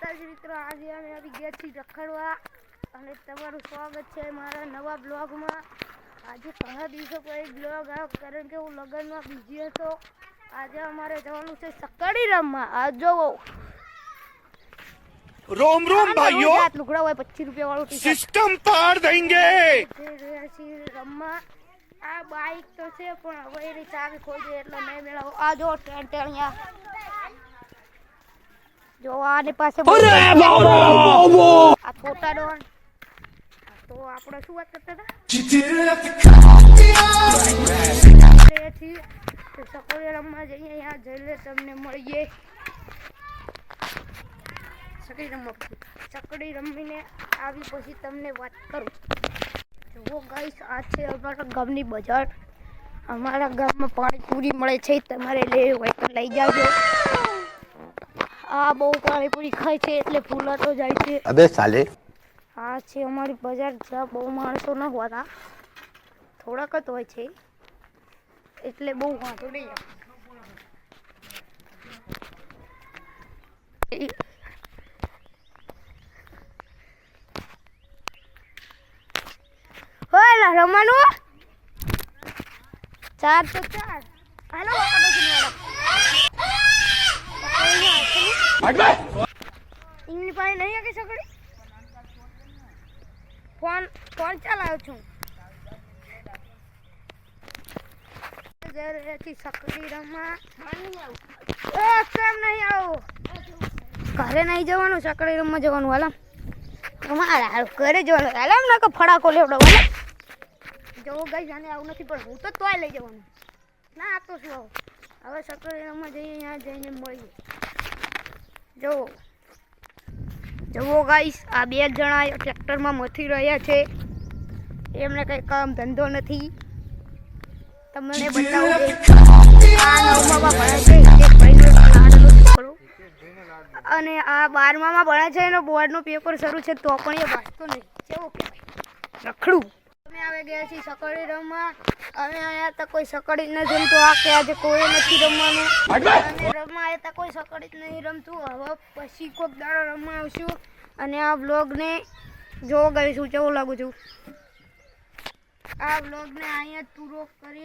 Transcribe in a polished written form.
માતાજી મિત્રો, આજે અમે આવી ગયા છીએ રખડવા અને તમારું સ્વાગત છે મારા નવા બ્લોગમાં। આજે ઘણા દિવસો પછી બ્લોગ આવ્યો કારણ કે હું લગ્નમાં બીજી હતો। આજે અમારે જવાનું છે સકડી રમવા। આ જોવો रोम रोम भाइयों, લુગડા હોય 25 રૂપિયા વાળું सिस्टम पार देंगे। રમવા આ બાઈક તો છે પણ હવે એની ચાવી ખોઈ દે એટલે નહીં મેળવો। આ જો ટેન્ટ અહીંયા જો આની પાસે આ છોટા ડોન તો આપણે શું વાત કરતા હતા સકોડી રમવા જઈએ। અહીંયા જઈને તમને મળીએ। સકડી રમીને આવી પછી તમને વાત કરું। જુઓ ગાઈસ, આ છે અમારા ગામની બજાર। અમારા ગામમાં પાણીપુરી મળે છે, તમારે લેવી હોય તો લઈ જાજો। આ બહુ પાણીપુરી ખાય છે એટલે ફૂલાતો જાય છે। अबे साले, આ છે અમારી બજાર, જ્યાં બહુ માણસો ન હોતા, થોડાક જ હોય છે એટલે બહુ વાંધો નહીં આવે। હોલા રમવાનું 4 તો 4 હાલો વાકડો છે મેડમ ઇંગની પાસે નહીં આકે સકડી ફોન ચલાવ્યો છું સકડી રમવા કેમ નહીં આવું ઘરે નહીં જવાનું સકડી રમવા જવાનું હાલ અમારા ઘરે જવાનું હાલ ના કે ફડાકો લેવડો જવો ગઈ જાને આવું નથી પણ હું તો તોય લઈ જવાનું ના આ તો શું આવું હવે સકડી રમવા જઈએ ત્યાં જઈને મળીએ। જુઓ ગાઈસ, આ 2 જણા ટ્રેક્ટરમાં મથી રહ્યા છે, એમને કઈ કામ ધંધો નથી। તમને બતાવું આ 9માં ભણે છે એક ભાઈનો નાનો છોકરો અને આ 12માં ભણે છે, એનો બોર્ડનું પેપર શરૂ છે તો પણ એ વાંચતો નહીં। કેવું કહેવાય રખડું। અમે આવી ગયા છીએ સકડી રમવા। અમે અહીંયા તો કોઈ સકડી ન જમતું, આ કે આજે કોઈ નથી રમવાનું અને રમવા આવ્યા તો કોઈ સકડી જ નહીં રમતું। હવે પછી કોઈક દાડો રમવા આવશું અને આ વ્લોગને જો ગઈશું કેવું લાગુ છું। આ વ્લોગને અહીંયા જ પૂરો કરી।